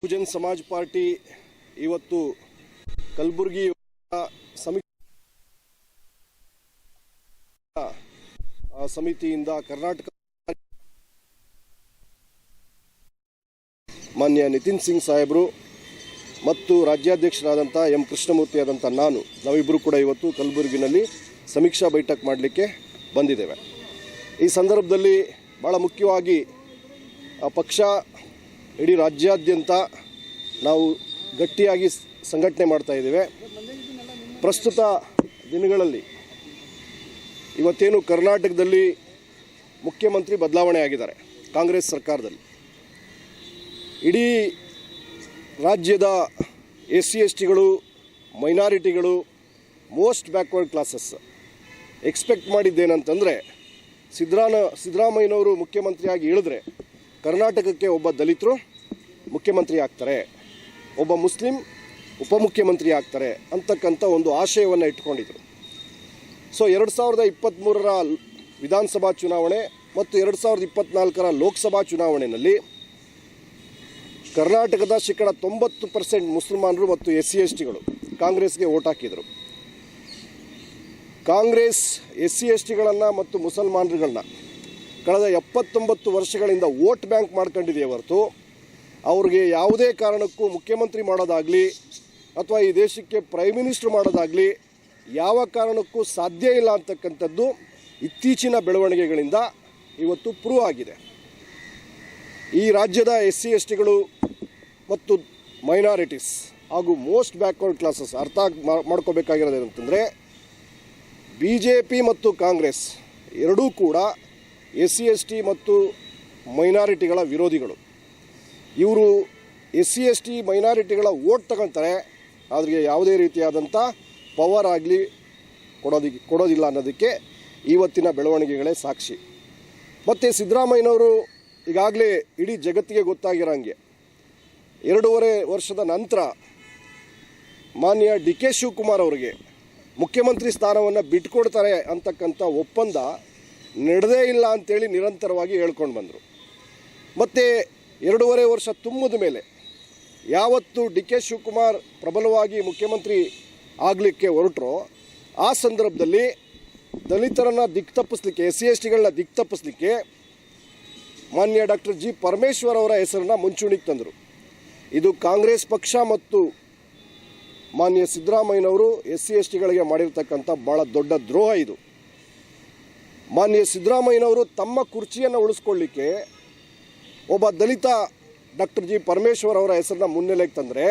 Bahujan Samaj party ಇವತ್ತು ಕಲಬುರಗಿ ಸಮಿತಿಯಿಂದ ಕರ್ನಾಟಕ ಮಾನ್ಯ ನಿತಿನ್ ಸಿಂಗ್ ಸಾಹೇಬರು ಮತ್ತು ರಾಜ್ಯಾಧ್ಯಕ್ಷರಾದಂಥ ಎಂ ಕೃಷ್ಣಮೂರ್ತಿ ಆದಂಥ ನಾವಿಬ್ಬರು ಕೂಡ ಇವತ್ತು ಕಲಬುರಗಿನಲ್ಲಿ ಸಮೀಕ್ಷಾ ಬೈಠಕ್ ಮಾಡಲಿಕ್ಕೆ ಬಂದಿದ್ದೇವೆ. ಈ ಸಂದರ್ಭದಲ್ಲಿ ಭಾಳ ಮುಖ್ಯವಾಗಿ ಪಕ್ಷ ಇಡೀ ರಾಜ್ಯಾದ್ಯಂತ ನಾವು ಗಟ್ಟಿಯಾಗಿ ಸಂಘಟನೆ ಮಾಡ್ತಾ ಇದ್ದೇವೆ. ಪ್ರಸ್ತುತ ದಿನಗಳಲ್ಲಿ ಇವತ್ತೇನು ಕರ್ನಾಟಕದಲ್ಲಿ ಮುಖ್ಯಮಂತ್ರಿ ಬದಲಾವಣೆ ಆಗಿದ್ದಾರೆ ಕಾಂಗ್ರೆಸ್ ಸರ್ಕಾರದಲ್ಲಿ, ಇಡೀ ರಾಜ್ಯದ SC/STಗಳು, ಮೈನಾರಿಟಿಗಳು, ಮೋಸ್ಟ್ ಬ್ಯಾಕ್ವರ್ಡ್ ಕ್ಲಾಸಸ್ ಎಕ್ಸ್ಪೆಕ್ಟ್ ಮಾಡಿದ್ದೇನಂತಂದರೆ ಸಿದ್ದರಾಮಯ್ಯನವರು ಮುಖ್ಯಮಂತ್ರಿಯಾಗಿ ಇಳಿದ್ರೆ ಕರ್ನಾಟಕಕ್ಕೆ ಒಬ್ಬ ದಲಿತರು ಮುಖ್ಯಮಂತ್ರಿ ಆಗ್ತಾರೆ, ಒಬ್ಬ ಮುಸ್ಲಿಂ ಉಪಮುಖ್ಯಮಂತ್ರಿ ಆಗ್ತಾರೆ ಅಂತಕ್ಕಂಥ ಒಂದು ಆಶಯವನ್ನು ಇಟ್ಕೊಂಡಿದ್ರು. ಸೊ 2023ರ ವಿಧಾನಸಭಾ ಚುನಾವಣೆ ಮತ್ತು 2024ರ ಲೋಕಸಭಾ ಚುನಾವಣೆಯಲ್ಲಿ ಕರ್ನಾಟಕದ 90% ಮುಸಲ್ಮಾನರು ಮತ್ತು SC/STಗಳು ಕಾಂಗ್ರೆಸ್ಗೆ ವೋಟ್ ಹಾಕಿದರು. ಕಾಂಗ್ರೆಸ್ SC/STಗಳನ್ನು ಮತ್ತು ಮುಸಲ್ಮಾನರುಗಳನ್ನ ಕಳೆದ 79 ವರ್ಷಗಳಿಂದ ವೋಟ್ ಬ್ಯಾಂಕ್ ಮಾಡ್ಕೊಂಡಿದೆಯೇ ಹೊರತು ಅವ್ರಿಗೆ ಯಾವುದೇ ಕಾರಣಕ್ಕೂ ಮುಖ್ಯಮಂತ್ರಿ ಮಾಡೋದಾಗಲಿ ಅಥವಾ ಈ ದೇಶಕ್ಕೆ ಪ್ರೈಮ್ ಮಿನಿಸ್ಟರ್ ಮಾಡೋದಾಗಲಿ ಯಾವ ಕಾರಣಕ್ಕೂ ಸಾಧ್ಯ ಇಲ್ಲ ಅಂತಕ್ಕಂಥದ್ದು ಇತ್ತೀಚಿನ ಬೆಳವಣಿಗೆಗಳಿಂದ ಇವತ್ತು ಪ್ರೂವ್ ಆಗಿದೆ. ಈ ರಾಜ್ಯದ SC/STಗಳು ಮತ್ತು ಮೈನಾರಿಟೀಸ್ ಹಾಗೂ ಮೋಸ್ಟ್ ಬ್ಯಾಕ್ವರ್ಡ್ ಕ್ಲಾಸಸ್ ಅರ್ಥ ಮಾಡ್ಕೋಬೇಕಾಗಿರೋದು ಏನಂತಂದರೆ BJP ಮತ್ತು ಕಾಂಗ್ರೆಸ್ ಎರಡೂ ಕೂಡ SC/ST ಮತ್ತು ಮೈನಾರಿಟಿಗಳ ವಿರೋಧಿಗಳು. ಇವರು SC/ST ಮೈನಾರಿಟಿಗಳ ವೋಟ್ ತಗೊಳ್ತಾರೆ, ಆದರೆ ಯಾವುದೇ ರೀತಿಯಾದಂಥ ಪವರ್ ಆಗಲಿ ಕೊಡೋದಿಲ್ಲ ಅನ್ನೋದಕ್ಕೆ ಇವತ್ತಿನ ಬೆಳವಣಿಗೆಗಳೇ ಸಾಕ್ಷಿ. ಮತ್ತು ಸಿದ್ದರಾಮಯ್ಯನವರು ಈಗಾಗಲೇ ಇಡೀ ಜಗತ್ತಿಗೆ ಗೊತ್ತಾಗಿರೋಂಗೆ 2.5 ವರ್ಷದ ನಂತರ ಮಾನ್ಯ DK ಶಿವಕುಮಾರ್ ಅವರಿಗೆ ಮುಖ್ಯಮಂತ್ರಿ ಸ್ಥಾನವನ್ನು ಬಿಟ್ಕೊಡ್ತಾರೆ ಅಂತಕ್ಕಂಥ ಒಪ್ಪಂದ ನಡೆದೇ ಇಲ್ಲ ಅಂತೇಳಿ ನಿರಂತರವಾಗಿ ಹೇಳ್ಕೊಂಡು ಬಂದರು. ಮತ್ತು 2.5 ವರ್ಷ ತುಂಬಿದ ಮೇಲೆ ಯಾವತ್ತು DK ಶಿವಕುಮಾರ್ ಪ್ರಬಲವಾಗಿ ಮುಖ್ಯಮಂತ್ರಿ ಆಗಲಿಕ್ಕೆ ಹೊರಟರೋ ಆ ಸಂದರ್ಭದಲ್ಲಿ ದಲಿತರನ್ನು ದಿಕ್ತಪ್ಪಿಸ್ಲಿಕ್ಕೆ SC/STಗಳನ್ನ ದಿಕ್ತಪ್ಪಿಸ್ಲಿಕ್ಕೆ ಮಾನ್ಯ ಡಾಕ್ಟರ್ G. ಪರಮೇಶ್ವರ್ ಅವರ ಹೆಸರನ್ನು ಮುಂಚೂಣಿಗೆ ತಂದರು. ಇದು ಕಾಂಗ್ರೆಸ್ ಪಕ್ಷ ಮತ್ತು ಮಾನ್ಯ ಸಿದ್ದರಾಮಯ್ಯನವರು SC/STಗಳಿಗೆ ಮಾಡಿರ್ತಕ್ಕಂಥ ಭಾಳ ದೊಡ್ಡ ದ್ರೋಹ ಇದು. ಮಾನ್ಯ ಸಿದ್ದರಾಮಯ್ಯನವರು ತಮ್ಮ ಕುರ್ಚಿಯನ್ನು ಉಳಿಸ್ಕೊಳ್ಳಿಕ್ಕೆ ಒಬ್ಬ ದಲಿತ ಡಾಕ್ಟರ್ G. ಪರಮೇಶ್ವರ್ ಅವರ ಹೆಸರನ್ನ ಮುನ್ನೆಲೆಗೆ ತಂದರೆ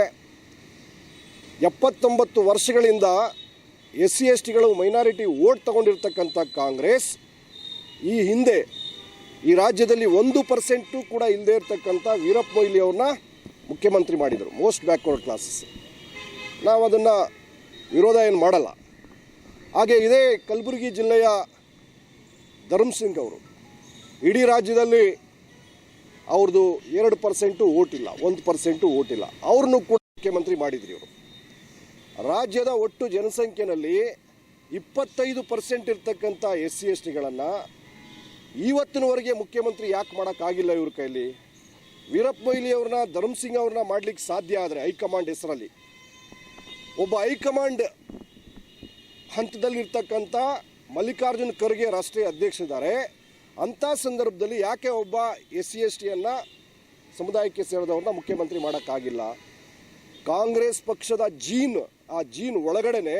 79 ವರ್ಷಗಳಿಂದ SC/STಗಳು ಮೈನಾರಿಟಿ ವೋಟ್ ತಗೊಂಡಿರ್ತಕ್ಕಂಥ ಕಾಂಗ್ರೆಸ್ ಈ ಹಿಂದೆ ಈ ರಾಜ್ಯದಲ್ಲಿ 1% ಕೂಡ ಇಲ್ಲದೆ ಇರತಕ್ಕಂಥ ವೀರಪ್ಪ ಮೊಯ್ಲಿ ಅವ್ರನ್ನ ಮುಖ್ಯಮಂತ್ರಿ ಮಾಡಿದರು. ಮೋಸ್ಟ್ ಬ್ಯಾಕ್ವರ್ಡ್ ಕ್ಲಾಸಸ್ ನಾವು ಅದನ್ನು ವಿರೋಧ ಏನು ಮಾಡಲ್ಲ. ಹಾಗೆ ಇದೇ ಕಲಬುರಗಿ ಜಿಲ್ಲೆಯ ಧರ್ಮಸಿಂಗ್ ಅವರು ಇಡೀ ರಾಜ್ಯದಲ್ಲಿ ಅವ್ರದ್ದು 2% ವೋಟ್ ಇಲ್ಲ, 1% ವೋಟ್ ಇಲ್ಲ, ಅವ್ರನ್ನೂ ಕೂಡ ಮುಖ್ಯಮಂತ್ರಿ ಮಾಡಿದ್ರಿ. ಅವರು ರಾಜ್ಯದ ಒಟ್ಟು ಜನಸಂಖ್ಯೆಯಲ್ಲಿ 25% ಇರ್ತಕ್ಕಂಥ SC/STಗಳನ್ನು ಇವತ್ತಿನವರೆಗೆ ಮುಖ್ಯಮಂತ್ರಿ ಯಾಕೆ ಮಾಡೋಕ್ಕಾಗಿಲ್ಲ ಇವ್ರ ಕೈಲಿ? ವೀರಪ್ಪ ಮೊಯ್ಲಿ ಅವ್ರನ್ನ, ಧರ್ಮಸಿಂಗ್ ಅವ್ರನ್ನ ಮಾಡಲಿಕ್ಕೆ ಸಾಧ್ಯ ಆದರೆ ಹೈಕಮಾಂಡ್ ಹೆಸರಲ್ಲಿ ಒಬ್ಬ ಹೈಕಮಾಂಡ್ ಹಂತದಲ್ಲಿರ್ತಕ್ಕಂಥ ಮಲ್ಲಿಕಾರ್ಜುನ್ ಖರ್ಗೆ ರಾಷ್ಟ್ರೀಯ ಅಧ್ಯಕ್ಷರಿದ್ದಾರೆ. ಅಂಥ ಸಂದರ್ಭದಲ್ಲಿ ಯಾಕೆ ಒಬ್ಬ SC/STಯನ್ನು ಸಮುದಾಯಕ್ಕೆ ಸೇರಿದವ್ರನ್ನ ಮುಖ್ಯಮಂತ್ರಿ ಮಾಡೋಕ್ಕಾಗಿಲ್ಲ? ಕಾಂಗ್ರೆಸ್ ಪಕ್ಷದ ಆ ಜೀನ್ ಒಳಗಡೆನೆ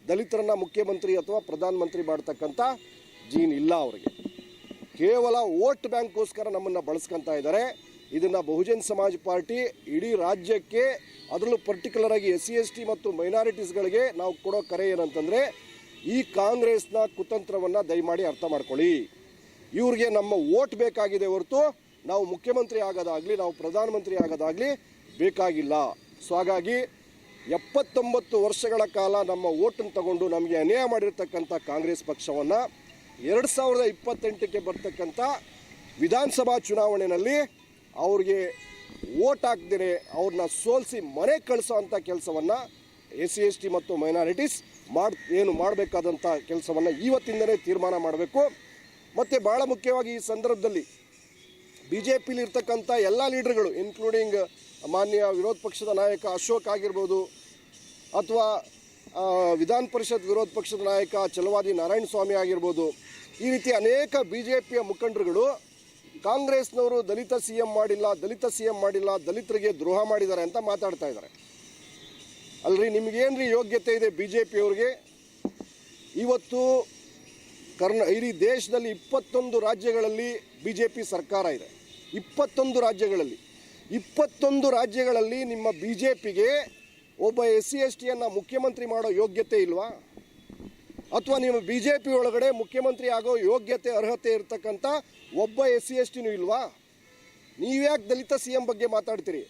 ದಲಿತರನ್ನ ಮುಖ್ಯಮಂತ್ರಿ ಅಥವಾ ಪ್ರಧಾನಮಂತ್ರಿ ಮಾಡ್ತಕ್ಕಂಥ ಜೀನ್ ಇಲ್ಲ ಅವರಿಗೆ. ಕೇವಲ ವೋಟ್ ಬ್ಯಾಂಕ್ಗೋಸ್ಕರ ನಮ್ಮನ್ನು ಬಳಸ್ಕೊತಾ ಇದ್ದಾರೆ. ಇದನ್ನು ಬಹುಜನ್ ಸಮಾಜ್ ಪಾರ್ಟಿ ಇಡೀ ರಾಜ್ಯಕ್ಕೆ, ಅದರಲ್ಲೂ ಪರ್ಟಿಕ್ಯುಲರ್ ಆಗಿ SC/ST ಮತ್ತು ಮೈನಾರಿಟೀಸ್ಗಳಿಗೆ ನಾವು ಕೊಡೋ ಕರೆ ಏನಂತಂದರೆ, ಈ ಕಾಂಗ್ರೆಸ್ನ ಕುತಂತ್ರವನ್ನು ದಯಮಾಡಿ ಅರ್ಥ ಮಾಡ್ಕೊಳ್ಳಿ. ಇವ್ರಿಗೆ ನಮ್ಮ ವೋಟ್ ಬೇಕಾಗಿದೆ ಹೊರತು ನಾವು ಮುಖ್ಯಮಂತ್ರಿ ಆಗೋದಾಗಲಿ ನಾವು ಪ್ರಧಾನಮಂತ್ರಿ ಆಗೋದಾಗಲಿ ಬೇಕಾಗಿಲ್ಲ. ಸೊ ಹಾಗಾಗಿ 79 ವರ್ಷಗಳ ಕಾಲ ನಮ್ಮ ವೋಟನ್ನು ತಗೊಂಡು ನಮಗೆ ಅನ್ಯಾಯ ಮಾಡಿರ್ತಕ್ಕಂಥ ಕಾಂಗ್ರೆಸ್ ಪಕ್ಷವನ್ನು 2028ಕ್ಕೆ ಬರ್ತಕ್ಕಂಥ ವಿಧಾನಸಭಾ ಚುನಾವಣೆಯಲ್ಲಿ ಅವ್ರಿಗೆ ವೋಟ್ ಹಾಕ್ದೇನೆ ಅವ್ರನ್ನ ಸೋಲಿಸಿ ಮನೆ ಕಳಿಸೋ ಅಂಥ ಕೆಲಸವನ್ನು SC/ST ಮತ್ತು ಮೈನಾರಿಟೀಸ್ ಮಾಡಬೇಕಾದಂಥ ಕೆಲಸವನ್ನು ಇವತ್ತಿಂದಲೇ ತೀರ್ಮಾನ ಮಾಡಬೇಕು. ಮತ್ತು ಭಾಳ ಮುಖ್ಯವಾಗಿ ಈ ಸಂದರ್ಭದಲ್ಲಿ BJPಲಿ ಇರ್ತಕ್ಕಂಥ ಎಲ್ಲ ಲೀಡರ್ಗಳು ಇನ್ಕ್ಲೂಡಿಂಗ್ ಮಾನ್ಯ ವಿರೋಧ ಪಕ್ಷದ ನಾಯಕ ಅಶೋಕ್ ಆಗಿರ್ಬೋದು, ಅಥವಾ ವಿಧಾನ ಪರಿಷತ್ ವಿರೋಧ ಪಕ್ಷದ ನಾಯಕ ಛಲವಾದಿ ನಾರಾಯಣ ಸ್ವಾಮಿ ಆಗಿರ್ಬೋದು, ಈ ರೀತಿ ಅನೇಕ BJPಯ ಮುಖಂಡರುಗಳು ಕಾಂಗ್ರೆಸ್ನವರು ದಲಿತ CM ಮಾಡಿಲ್ಲ, ದಲಿತರಿಗೆ ದ್ರೋಹ ಮಾಡಿದ್ದಾರೆ ಅಂತ ಮಾತಾಡ್ತಾ ಇದ್ದಾರೆ. ಅಲ್ರಿ, ನಿಮಗೇನ್ರಿ ಯೋಗ್ಯತೆ ಇದೆ BJPಯವ್ರಿಗೆ? ಇವತ್ತು ಇಡೀ ದೇಶದಲ್ಲಿ 21 ರಾಜ್ಯಗಳಲ್ಲಿ BJP ಸರ್ಕಾರ ಇದೆ. 21 ರಾಜ್ಯಗಳಲ್ಲಿ ನಿಮ್ಮ BJPಗೆ ಒಬ್ಬ SC/STಯನ್ನು ಮುಖ್ಯಮಂತ್ರಿ ಮಾಡೋ ಯೋಗ್ಯತೆ ಇಲ್ವಾ? ಅಥವಾ ನಿಮ್ಮ BJP ಒಳಗಡೆ ಮುಖ್ಯಮಂತ್ರಿ ಆಗೋ ಯೋಗ್ಯತೆ ಅರ್ಹತೆ ಇರ್ತಕ್ಕಂಥ ಒಬ್ಬ SC/STನೂ ಇಲ್ವಾ? ನೀವ್ಯಾಕೆ ದಲಿತ CM ಬಗ್ಗೆ ಮಾತಾಡ್ತೀರಿ?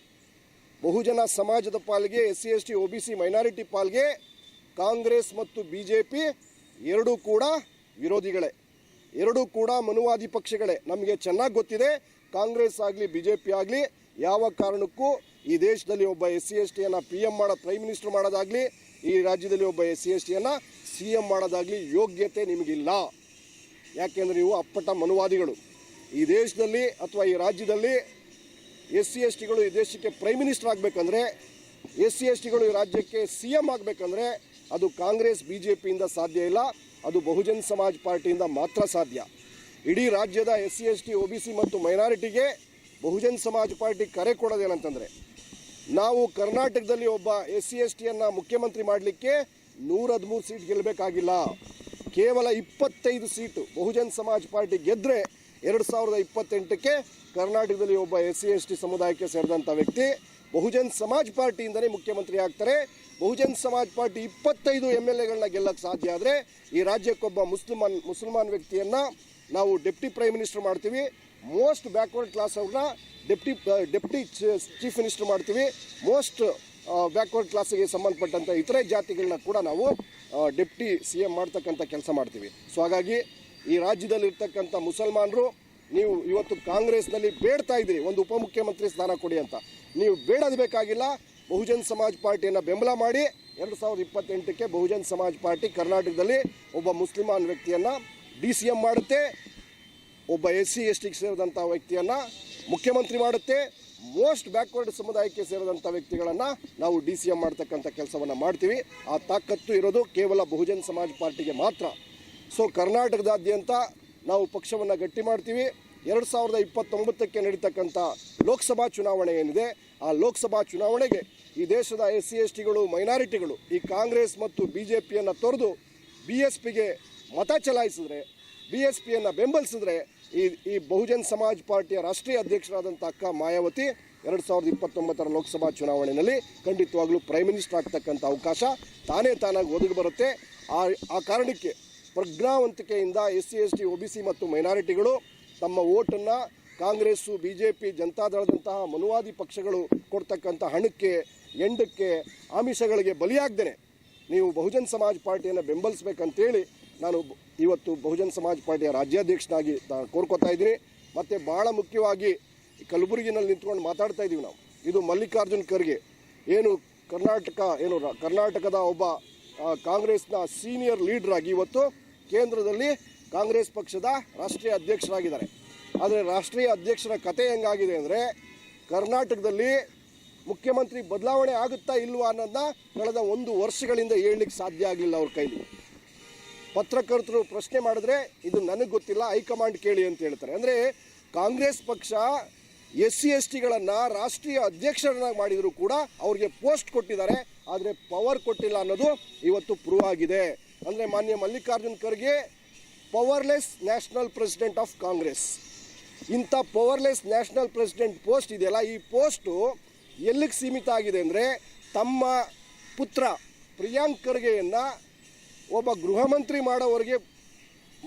ಬಹುಜನ ಸಮಾಜದ ಪಾಲ್ಗೆ, SC/ST OBC ಮೈನಾರಿಟಿ ಪಾಲ್ಗೆ ಕಾಂಗ್ರೆಸ್ ಮತ್ತು BJP ಎರಡೂ ಕೂಡ ವಿರೋಧಿಗಳೇ, ಎರಡೂ ಕೂಡ ಮನುವಾದಿ ಪಕ್ಷಗಳೇ. ನಮಗೆ ಚೆನ್ನಾಗಿ ಗೊತ್ತಿದೆ, ಕಾಂಗ್ರೆಸ್ ಆಗಲಿ BJP ಆಗಲಿ ಯಾವ ಕಾರಣಕ್ಕೂ ಈ ದೇಶದಲ್ಲಿ ಒಬ್ಬ SC/STಯನ್ನು ಪ್ರೈಮ್ ಮಿನಿಸ್ಟರ್ ಮಾಡೋದಾಗಲಿ, ಈ ರಾಜ್ಯದಲ್ಲಿ ಒಬ್ಬ SC/STಯನ್ನು CM ಮಾಡೋದಾಗಲಿ ಯೋಗ್ಯತೆ ನಿಮಗಿಲ್ಲ. ಯಾಕೆಂದರೆ ನೀವು ಅಪ್ಪಟ ಮನುವಾದಿಗಳು. ಈ ದೇಶದಲ್ಲಿ ಅಥವಾ ಈ ರಾಜ್ಯದಲ್ಲಿ SC/STಗಳು ಈ ದೇಶಕ್ಕೆ ಪ್ರೈಮ್ ಮಿನಿಸ್ಟರ್ ಆಗಬೇಕಂದ್ರೆ, SC/STಗಳು ಈ ರಾಜ್ಯಕ್ಕೆ CM ಆಗಬೇಕಂದ್ರೆ ಅದು ಕಾಂಗ್ರೆಸ್ BJPಯಿಂದ ಸಾಧ್ಯ ಇಲ್ಲ, ಅದು ಬಹುಜನ್ ಸಮಾಜ್ ಪಾರ್ಟಿಯಿಂದ ಮಾತ್ರ ಸಾಧ್ಯ. ಇಡೀ ರಾಜ್ಯದ SC/ST OBC ಮತ್ತು ಮೈನಾರಿಟಿಗೆ ಬಹುಜನ್ ಸಮಾಜ್ ಪಾರ್ಟಿ ಕರೆ ಕೊಡೋದೇನಂತಂದರೆ, ನಾವು ಕರ್ನಾಟಕದಲ್ಲಿ ಒಬ್ಬ SC/STಯನ್ನು ಮುಖ್ಯಮಂತ್ರಿ ಮಾಡಲಿಕ್ಕೆ 113 ಸೀಟ್ ಗೆಲ್ಲಬೇಕಾಗಿಲ್ಲ, ಕೇವಲ 25 ಸೀಟು ಬಹುಜನ್ ಸಮಾಜ್ ಪಾರ್ಟಿ ಗೆದ್ದರೆ 2028ಕ್ಕೆ ಕರ್ನಾಟಕದಲ್ಲಿ ಒಬ್ಬ SC/ST ಸಮುದಾಯಕ್ಕೆ ಸೇರಿದಂಥ ವ್ಯಕ್ತಿ ಬಹುಜನ್ ಸಮಾಜ್ ಪಾರ್ಟಿಯಿಂದಲೇ ಮುಖ್ಯಮಂತ್ರಿ ಆಗ್ತಾರೆ. ಬಹುಜನ್ ಸಮಾಜ್ ಪಾರ್ಟಿ 25 MLAಗಳನ್ನ ಗೆಲ್ಲಕ್ಕೆ ಸಾಧ್ಯ ಆದರೆ ಈ ರಾಜ್ಯಕ್ಕೊಬ್ಬ ಮುಸಲ್ಮಾನ್ ವ್ಯಕ್ತಿಯನ್ನು ನಾವು ಡೆಪ್ಟಿ ಪ್ರೈಮ್ ಮಿನಿಸ್ಟರ್ ಮಾಡ್ತೀವಿ, ಮೋಸ್ಟ್ ಬ್ಯಾಕ್ವರ್ಡ್ ಕ್ಲಾಸ್ ಅವ್ರನ್ನ ಡೆಪ್ಟಿ ಚೀಫ್ ಮಿನಿಸ್ಟರ್ ಮಾಡ್ತೀವಿ, ಮೋಸ್ಟ್ ಬ್ಯಾಕ್ವರ್ಡ್ ಕ್ಲಾಸಿಗೆ ಸಂಬಂಧಪಟ್ಟಂಥ ಇತರೆ ಜಾತಿಗಳನ್ನ ಕೂಡ ನಾವು ಡೆಪ್ಟಿ CM ಮಾಡ್ತಕ್ಕಂಥ ಕೆಲಸ ಮಾಡ್ತೀವಿ. ಸೊ ಹಾಗಾಗಿ ಈ ರಾಜ್ಯದಲ್ಲಿರ್ತಕ್ಕಂಥ ಮುಸಲ್ಮಾನರು, ನೀವು ಇವತ್ತು ಕಾಂಗ್ರೆಸ್ನಲ್ಲಿ ಬೇಡ್ತಾ ಇದ್ದೀರಿ ಒಂದು ಉಪಮುಖ್ಯಮಂತ್ರಿ ಸ್ಥಾನ ಕೊಡಿ ಅಂತ. ನೀವು ಬೇಡೋದು ಬೇಕಾಗಿಲ್ಲ, ಬಹುಜನ್ ಸಮಾಜ್ ಪಾರ್ಟಿಯನ್ನು ಬೆಂಬಲ ಮಾಡಿ 2028ಕ್ಕೆ ಬಹುಜನ್ ಸಮಾಜ್ ಪಾರ್ಟಿ ಕರ್ನಾಟಕದಲ್ಲಿ ಒಬ್ಬ ಮುಸ್ಲಿಮಾನ್ ವ್ಯಕ್ತಿಯನ್ನು DCM ಮಾಡುತ್ತೆ, ಒಬ್ಬ SC/STಗೆ ಸೇರಿದಂಥ ವ್ಯಕ್ತಿಯನ್ನು ಮುಖ್ಯಮಂತ್ರಿ ಮಾಡುತ್ತೆ, ಮೋಸ್ಟ್ ಬ್ಯಾಕ್ವರ್ಡ್ ಸಮುದಾಯಕ್ಕೆ ಸೇರಿದಂಥ ವ್ಯಕ್ತಿಗಳನ್ನು ನಾವು DCM ಮಾಡ್ತಕ್ಕಂಥ ಕೆಲಸವನ್ನು ಮಾಡ್ತೀವಿ. ಆ ತಾಕತ್ತು ಇರೋದು ಕೇವಲ ಬಹುಜನ್ ಸಮಾಜ್ ಪಾರ್ಟಿಗೆ ಮಾತ್ರ. ಸೊ ಕರ್ನಾಟಕದಾದ್ಯಂತ ನಾವು ಪಕ್ಷವನ್ನು ಗಟ್ಟಿ ಮಾಡ್ತೀವಿ. 2029ಕ್ಕೆ ನಡೀತಕ್ಕಂಥ ಲೋಕಸಭಾ ಚುನಾವಣೆ ಏನಿದೆ, ಆ ಲೋಕಸಭಾ ಚುನಾವಣೆಗೆ ಈ ದೇಶದ SC/STಗಳು ಮೈನಾರಿಟಿಗಳು ಈ ಕಾಂಗ್ರೆಸ್ ಮತ್ತು BJPಯನ್ನು ತೊರೆದು BSPಗೆ ಮತ ಚಲಾಯಿಸಿದ್ರೆ, BSPಯನ್ನು ಬೆಂಬಲಿಸಿದ್ರೆ ಈ ಬಹುಜನ್ ಸಮಾಜ್ ಪಾರ್ಟಿಯ ರಾಷ್ಟ್ರೀಯ ಅಧ್ಯಕ್ಷರಾದಂಥ ಅಕ್ಕ ಮಾಯಾವತಿ 2029ರ ಲೋಕಸಭಾ ಚುನಾವಣೆಯಲ್ಲಿ ಖಂಡಿತವಾಗ್ಲೂ ಪ್ರೈಮ್ ಮಿನಿಸ್ಟರ್ ಆಗ್ತಕ್ಕಂಥ ಅವಕಾಶ ತಾನಾಗಿ ಒದಗಿ ಬರುತ್ತೆ. ಆ ಕಾರಣಕ್ಕೆ ಪ್ರಜ್ಞಾವಂತಿಕೆಯಿಂದ SC/ST OBC ಮತ್ತು ಮೈನಾರಿಟಿಗಳು ತಮ್ಮ ಓಟನ್ನು ಕಾಂಗ್ರೆಸ್ಸು BJP ಜನತಾದಳದಂತಹ ಮನುವಾದಿ ಪಕ್ಷಗಳು ಕೊಡ್ತಕ್ಕಂಥ ಹಣಕ್ಕೆ, ಎಂಡಕ್ಕೆ, ಆಮಿಷಗಳಿಗೆ ಬಲಿಯಾಗ್ದೇನೆ ನೀವು ಬಹುಜನ್ ಸಮಾಜ್ ಪಾರ್ಟಿಯನ್ನು ಬೆಂಬಲಿಸಬೇಕಂತೇಳಿ ನಾನು ಇವತ್ತು ಬಹುಜನ್ ಸಮಾಜ್ ಪಾರ್ಟಿಯ ರಾಜ್ಯಾಧ್ಯಕ್ಷನಾಗಿ ಕೋರ್ಕೋತಾ ಇದ್ದೀನಿ. ಮತ್ತು ಭಾಳ ಮುಖ್ಯವಾಗಿ ಕಲಬುರಗಿನಲ್ಲಿ ನಿಂತ್ಕೊಂಡು ಮಾತಾಡ್ತಾ ಇದ್ದೀವಿ ನಾವು. ಇದು ಮಲ್ಲಿಕಾರ್ಜುನ್ ಖರ್ಗೆ ಕರ್ನಾಟಕದ ಒಬ್ಬ ಕಾಂಗ್ರೆಸ್ನ ಸೀನಿಯರ್ ಲೀಡರ್ ಆಗಿ ಇವತ್ತು ಕೇಂದ್ರದಲ್ಲಿ ಕಾಂಗ್ರೆಸ್ ಪಕ್ಷದ ರಾಷ್ಟ್ರೀಯ ಅಧ್ಯಕ್ಷರಾಗಿದ್ದಾರೆ. ಆದರೆ ರಾಷ್ಟ್ರೀಯ ಅಧ್ಯಕ್ಷರ ಕತೆ ಹೆಂಗಾಗಿದೆ ಅಂದರೆ, ಕರ್ನಾಟಕದಲ್ಲಿ ಮುಖ್ಯಮಂತ್ರಿ ಬದಲಾವಣೆ ಆಗುತ್ತಾ ಇಲ್ವಾ ಅನ್ನೋದನ್ನ ಕಳೆದ 1 ವರ್ಷಗಳಿಂದ ಹೇಳಲಿಕ್ಕೆ ಸಾಧ್ಯ ಆಗಲಿಲ್ಲ ಅವ್ರ ಕೈಲಿ. ಪತ್ರಕರ್ತರು ಪ್ರಶ್ನೆ ಮಾಡಿದ್ರೆ ಇದು ನನಗೆ ಗೊತ್ತಿಲ್ಲ, ಹೈಕಮಾಂಡ್ ಕೇಳಿ ಅಂತ ಹೇಳ್ತಾರೆ. ಅಂದರೆ ಕಾಂಗ್ರೆಸ್ ಪಕ್ಷ SC/STಗಳನ್ನು ರಾಷ್ಟ್ರೀಯ ಅಧ್ಯಕ್ಷರನ್ನಾಗಿ ಮಾಡಿದರೂ ಕೂಡ ಅವ್ರಿಗೆ ಪೋಸ್ಟ್ ಕೊಟ್ಟಿದ್ದಾರೆ, ಆದರೆ ಪವರ್ ಕೊಟ್ಟಿಲ್ಲ ಅನ್ನೋದು ಇವತ್ತು ಪ್ರೂವ್ ಆಗಿದೆ. ಅಂದರೆ ಮಾನ್ಯ Mallikarjun Kharge powerless national president of Congress. ಇಂಥ ಪವರ್ಲೆಸ್ ನ್ಯಾಷನಲ್ ಪ್ರೆಸಿಡೆಂಟ್ ಪೋಸ್ಟ್ ಇದೆಯಲ್ಲ, ಈ ಪೋಸ್ಟು ಎಲ್ಲಿಗೆ ಸೀಮಿತ ಆಗಿದೆ ಅಂದರೆ, ತಮ್ಮ ಪುತ್ರ ಪ್ರಿಯಾಂಕ್ ಖರ್ಗೆಯನ್ನು ಒಬ್ಬ ಗೃಹ ಮಂತ್ರಿ ಮಾಡೋವರೆಗೆ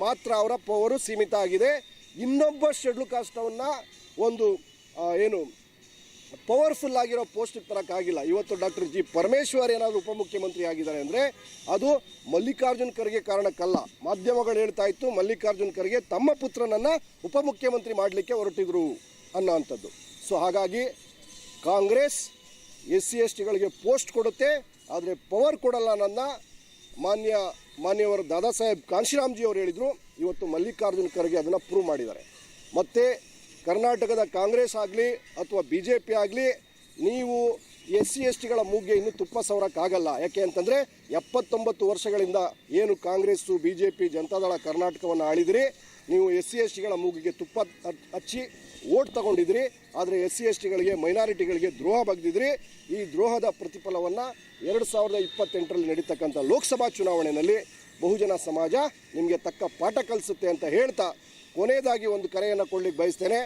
ಮಾತ್ರ ಅವರ ಪವರು ಸೀಮಿತ ಆಗಿದೆ. ಇನ್ನೊಬ್ಬ ಶೆಡ್ಯೂಲ್ ಕಾಸ್ಟವನ್ನು ಒಂದು ಪವರ್ಫುಲ್ ಆಗಿರೋ ಪೋಸ್ಟಿಗೆ ತರೋಕ್ಕಾಗಿಲ್ಲ. ಇವತ್ತು ಡಾಕ್ಟರ್ G. ಪರಮೇಶ್ವರ್ ಏನಾದರೂ ಉಪಮುಖ್ಯಮಂತ್ರಿ ಆಗಿದ್ದಾರೆ ಅಂದರೆ ಅದು ಮಲ್ಲಿಕಾರ್ಜುನ್ ಖರ್ಗೆ ಕಾರಣಕ್ಕಲ್ಲ. ಮಾಧ್ಯಮಗಳು ಹೇಳ್ತಾ ಇತ್ತು ಮಲ್ಲಿಕಾರ್ಜುನ್ ಖರ್ಗೆ ತಮ್ಮ ಪುತ್ರನನ್ನು ಉಪಮುಖ್ಯಮಂತ್ರಿ ಮಾಡಲಿಕ್ಕೆ ಹೊರಟಿದ್ರು ಅನ್ನೋವಂಥದ್ದು. ಸೊ ಹಾಗಾಗಿ ಕಾಂಗ್ರೆಸ್ SC/STಗಳಿಗೆ ಪೋಸ್ಟ್ ಕೊಡುತ್ತೆ, ಆದರೆ ಪವರ್ ಕೊಡಲ್ಲ ಅನ್ನೋದನ್ನ ಮಾನ್ಯವರು ದಾದಾ ಸಾಹೇಬ್ ಕಾಂಶಿರಾಮ್ಜಿ ಅವರು ಹೇಳಿದರು. ಇವತ್ತು ಮಲ್ಲಿಕಾರ್ಜುನ್ ಖರ್ಗೆ ಅದನ್ನು ಪ್ರೂವ್ ಮಾಡಿದ್ದಾರೆ. ಮತ್ತು ಕರ್ನಾಟಕದ ಕಾಂಗ್ರೆಸ್ ಆಗಲಿ ಅಥವಾ BJP ಆಗಲಿ ನೀವು SC/STಗಳ ಮೂಗ್ಗೆ ಇನ್ನೂ ತುಪ್ಪ ಸವರಕ್ಕಾಗಲ್ಲ. ಯಾಕೆ ಅಂತಂದರೆ 79 ವರ್ಷಗಳಿಂದ ಏನು ಕಾಂಗ್ರೆಸ್ಸು BJP ಜನತಾದಳ ಕರ್ನಾಟಕವನ್ನು ಆಳಿದ್ರಿ, ನೀವು SC/STಗಳ ಮೂಗಿಗೆ ತುಪ್ಪ ಹಚ್ಚಿ ಓಟ್ ತಗೊಂಡಿದ್ರಿ. ಆದರೆ SC/STಗಳಿಗೆ ಮೈನಾರಿಟಿಗಳಿಗೆ ದ್ರೋಹ ಬಗ್ದಿದ್ರಿ. ಈ ದ್ರೋಹದ ಪ್ರತಿಫಲವನ್ನು 2028ರಲ್ಲಿ ನಡೀತಕ್ಕಂಥ ಲೋಕಸಭಾ ಚುನಾವಣೆಯಲ್ಲಿ ಬಹುಜನ ಸಮಾಜ ನಿಮಗೆ ತಕ್ಕ ಪಾಠ ಕಲಿಸುತ್ತೆ ಅಂತ ಹೇಳ್ತಾ ಕೊನೆಯದಾಗಿ ಒಂದು ಕರೆಯನ್ನು ಕೊಡಲಿಕ್ಕೆ ಬಯಸ್ತೇನೆ.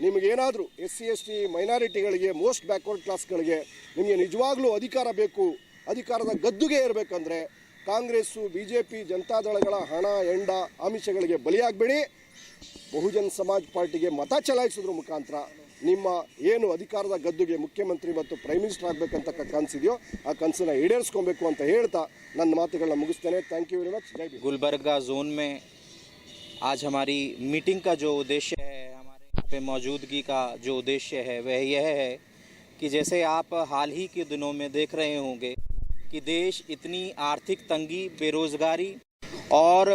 ನಿಮಗೇನಾದರೂ SC/ST ಮೈನಾರಿಟಿಗಳಿಗೆ, ಮೋಸ್ಟ್ ಬ್ಯಾಕ್ವರ್ಡ್ ಕ್ಲಾಸ್ಗಳಿಗೆ ನಿಮಗೆ ನಿಜವಾಗ್ಲೂ ಅಧಿಕಾರ ಬೇಕು, ಅಧಿಕಾರದ ಗದ್ದುಗೆ ಇರಬೇಕಂದ್ರೆ ಕಾಂಗ್ರೆಸ್ಸು BJP ಜನತಾದಳಗಳ ಹಣ ಹೆಂಡ ಆಮಿಷಗಳಿಗೆ ಬಲಿಯಾಗಬೇಡಿ. ಬಹುಜನ್ ಸಮಾಜ್ ಪಾರ್ಟಿಗೆ ಮತ ಚಲಾಯಿಸೋದ್ರ ಮುಖಾಂತರ ನಿಮ್ಮ ಏನು ಅಧಿಕಾರದ ಗದ್ದುಗೆ ಮುಖ್ಯಮಂತ್ರಿ ಮತ್ತು ಪ್ರೈಮ್ ಮಿನಿಸ್ಟರ್ ಆಗಬೇಕಂತ ಕನಸಿದೆಯೋ ಆ ಕನಸನ್ನು ಈಡೇರಿಸ್ಕೊಬೇಕು ಅಂತ ಹೇಳ್ತಾ ನನ್ನ ಮಾತುಗಳನ್ನ ಮುಗಿಸ್ತೇನೆ. Thank you very much. Jai Bhim. Gulbarga zone में आज हमारी मीटिंग का जो उद्देश्य है, हमारे यहाँ पे मौजूदगी का जो उद्देश्य है वह यह है कि जैसे आप हाल ही के दिनों में देख रहे होंगे कि देश इतनी आर्थिक तंगी, बेरोज़गारी और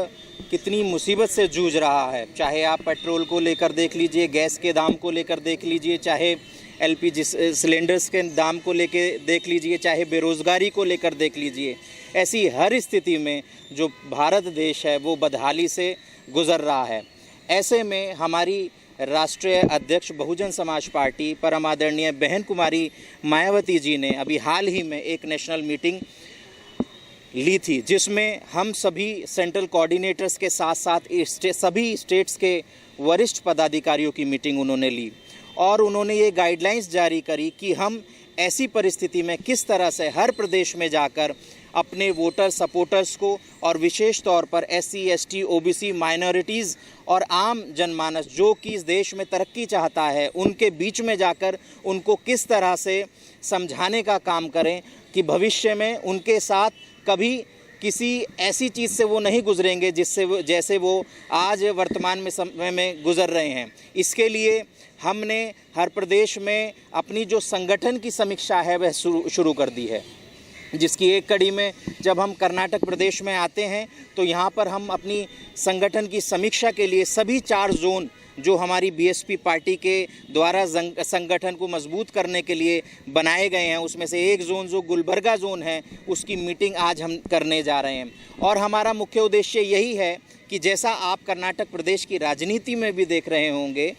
कितनी मुसीबत से जूझ रहा है। चाहे आप पेट्रोल को लेकर देख लीजिए, गैस के दाम को लेकर देख लीजिए, चाहे LPG सिलेंडर्स के दाम को लेकर देख लीजिए, चाहे बेरोज़गारी को लेकर देख लीजिए। ऐसी हर स्थिति में जो भारत देश है वो बदहाली से गुज़र रहा है। ऐसे में हमारी राष्ट्रीय अध्यक्ष बहुजन समाज पार्टी परम आदरणीय बहन कुमारी मायावती जी ने अभी हाल ही में एक नेशनल मीटिंग ली थी, जिसमें हम सभी सेंट्रल कोऑर्डिनेटर्स के साथ साथ सभी स्टेट्स के वरिष्ठ पदाधिकारियों की मीटिंग उन्होंने ली और उन्होंने ये गाइडलाइंस जारी करी कि हम ऐसी परिस्थिति में किस तरह से हर प्रदेश में जाकर अपने वोटर सपोर्टर्स को और विशेष तौर पर SC/ST, OBC, माइनॉरिटीज़ और आम जनमानस जो कि इस देश में तरक्की चाहता है, उनके बीच में जाकर उनको किस तरह से समझाने का काम करें कि भविष्य में उनके साथ कभी किसी ऐसी चीज़ से वो नहीं गुजरेंगे जैसे वो आज वर्तमान में समय में गुज़र रहे हैं। इसके लिए हमने हर प्रदेश में अपनी जो संगठन की समीक्षा है वह शुरू कर दी है, जिसकी एक कड़ी में जब हम कर्नाटक प्रदेश में आते हैं तो यहाँ पर हम अपनी संगठन की समीक्षा के लिए सभी 4 जोन जो हमारी BSP पार्टी के द्वारा संगठन को मजबूत करने के लिए बनाए गए हैं, उसमें से एक जोन जो गुलबर्गा जोन है उसकी मीटिंग आज हम करने जा रहे हैं। और हमारा मुख्य उद्देश्य यही है कि जैसा आप कर्नाटक प्रदेश की राजनीति में भी देख रहे होंगे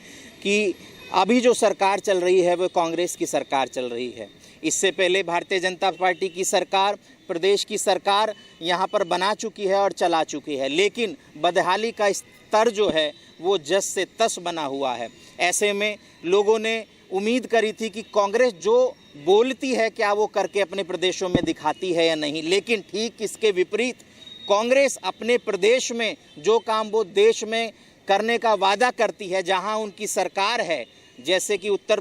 कि अभी जो सरकार चल रही है वो कांग्रेस की सरकार चल रही है। इससे पहले भारतीय जनता पार्टी की सरकार, प्रदेश की सरकार यहाँ पर बना चुकी है और चला चुकी है, लेकिन बदहाली का स्तर जो है वो जस से तस बना हुआ है। ऐसे में लोगों ने उम्मीद करी थी कि कांग्रेस जो बोलती है क्या वो करके अपने प्रदेशों में दिखाती है या नहीं, लेकिन ठीक इसके विपरीत कांग्रेस अपने प्रदेश में जो काम वो देश में करने का वादा करती है, जहां उनकी सरकार है, जैसे कि उत्तर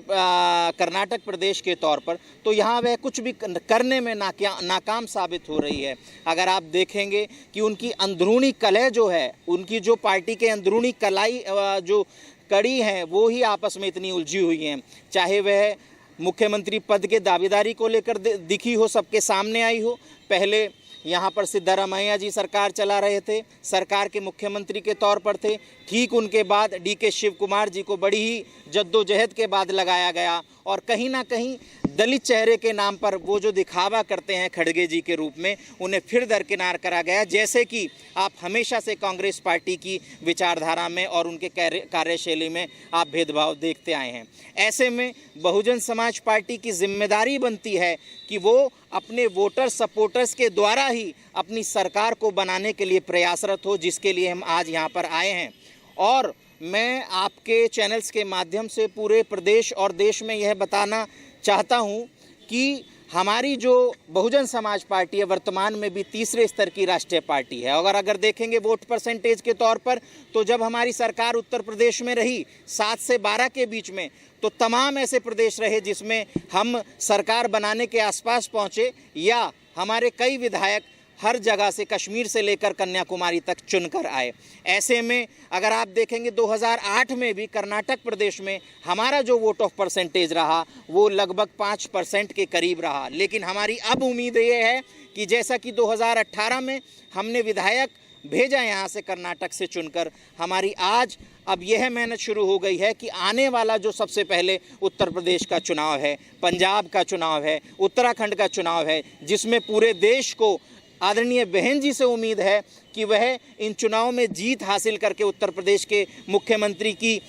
कर्नाटक प्रदेश के तौर पर, तो यहाँ वह कुछ भी करने में नाकाम साबित हो रही है। अगर आप देखेंगे कि उनकी अंदरूनी कलह जो है, उनकी जो पार्टी के अंदरूनी कलाई जो कड़ी हैं वो ही आपस में इतनी उलझी हुई हैं, चाहे वह मुख्यमंत्री पद के दावेदारी को लेकर दिखी हो, सबके सामने आई हो। पहले यहाँ पर सिद्धारमैया जी सरकार चला रहे थे, सरकार के मुख्यमंत्री के तौर पर थे। ठीक उनके बाद DK शिव कुमार जी को बड़ी ही जद्दोजहद के बाद लगाया गया और कहीं ना कहीं दलित चेहरे के नाम पर वो जो दिखावा करते हैं खड़गे जी के रूप में, उन्हें फिर दरकिनार करा गया, जैसे कि आप हमेशा से कांग्रेस पार्टी की विचारधारा में और उनके कार्यशैली में आप भेदभाव देखते आए हैं। ऐसे में बहुजन समाज पार्टी की जिम्मेदारी बनती है कि वो अपने वोटर सपोर्टर्स के द्वारा ही अपनी सरकार को बनाने के लिए प्रयासरत हो, जिसके लिए हम आज यहाँ पर आए हैं। और मैं आपके चैनल्स के माध्यम से पूरे प्रदेश और देश में यह बताना चाहता हूँ कि हमारी जो बहुजन समाज पार्टी है वर्तमान में भी 3रे स्तर की राष्ट्रीय पार्टी है। अगर देखेंगे वोट परसेंटेज के तौर पर, तो जब हमारी सरकार उत्तर प्रदेश में रही 7 से 12 के बीच में, तो तमाम ऐसे प्रदेश रहे जिसमें हम सरकार बनाने के आसपास पहुँचे, या हमारे कई विधायक हर जगह से कश्मीर से लेकर कन्याकुमारी तक चुनकर आए। ऐसे में अगर आप देखेंगे 2008 में भी कर्नाटक प्रदेश में हमारा जो वोट ऑफ परसेंटेज रहा वो लगभग 5% के करीब रहा। लेकिन हमारी अब उम्मीद ये है कि जैसा कि 2018 में हमने विधायक भेजा यहाँ से कर्नाटक से चुनकर, हमारी आज अब यह मेहनत शुरू हो गई है कि आने वाला जो सबसे पहले उत्तर प्रदेश का चुनाव है, पंजाब का चुनाव है, उत्तराखंड का चुनाव है, जिसमें पूरे देश को आदरणीय बहन जी से उम्मीद है कि वह इन चुनाव में जीत हासिल करके उत्तर प्रदेश के मुख्यमंत्री की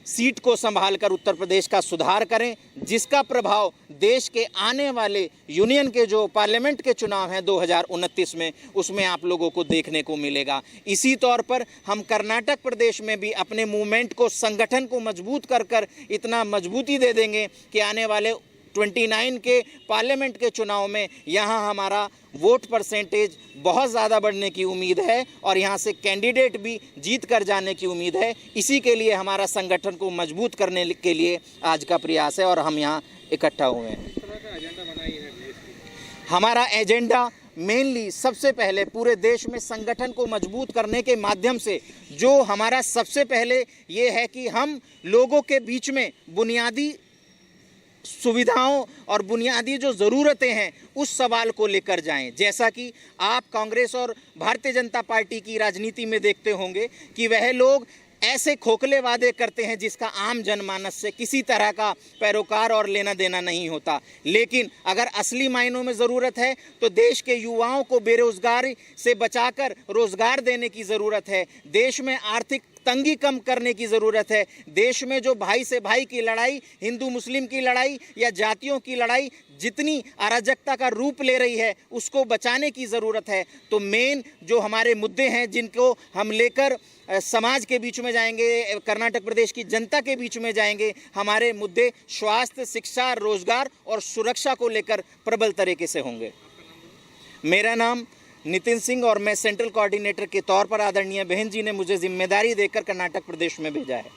सीट को संभालकर उत्तर प्रदेश का सुधार करें, जिसका प्रभाव देश के आने वाले यूनियन के जो पार्लियामेंट के चुनाव हैं 2029 में, उसमें आप लोगों को देखने को मिलेगा। इसी तौर पर हम कर्नाटक प्रदेश में भी अपने मूवमेंट को, संगठन को मजबूत कर इतना मजबूती दे देंगे कि आने वाले 29 के पार्लियामेंट के चुनाव में यहाँ हमारा वोट परसेंटेज बहुत ज़्यादा बढ़ने की उम्मीद है और यहाँ से कैंडिडेट भी जीत कर जाने की उम्मीद है। इसी के लिए हमारा संगठन को मजबूत करने के लिए आज का प्रयास है और हम यहाँ इकट्ठा हुए हैं। हमारा एजेंडा मेनली सबसे पहले पूरे देश में संगठन को मजबूत करने के माध्यम से जो हमारा सबसे पहले ये है कि हम लोगों के बीच में बुनियादी सुविधाओं और बुनियादी जो ज़रूरतें हैं उस सवाल को लेकर जाएं। जैसा कि आप कांग्रेस और भारतीय जनता पार्टी की राजनीति में देखते होंगे कि वह लोग ऐसे खोखले वादे करते हैं जिसका आम जनमानस से किसी तरह का पैरोकार और लेना देना नहीं होता। लेकिन अगर असली मायनों में ज़रूरत है तो देश के युवाओं को बेरोज़गारी से बचाकर रोज़गार देने की ज़रूरत है। देश में आर्थिक तंगी कम करने की ज़रूरत है। देश में जो भाई से भाई की लड़ाई, हिंदू मुस्लिम की लड़ाई या जातियों की लड़ाई जितनी अराजकता का रूप ले रही है, उसको बचाने की ज़रूरत है। तो मेन जो हमारे मुद्दे हैं जिनको हम लेकर समाज के बीच में जाएंगे, कर्नाटक प्रदेश की जनता के बीच में जाएंगे, हमारे मुद्दे स्वास्थ्य, शिक्षा, रोजगार और सुरक्षा को लेकर प्रबल तरीके से होंगे। मेरा नाम नितिन सिंह और मैं सेंट्रल कोऑर्डिनेटर के तौर पर आदरणीय बहन जी ने मुझे जिम्मेदारी देकर कर्नाटक प्रदेश में भेजा है।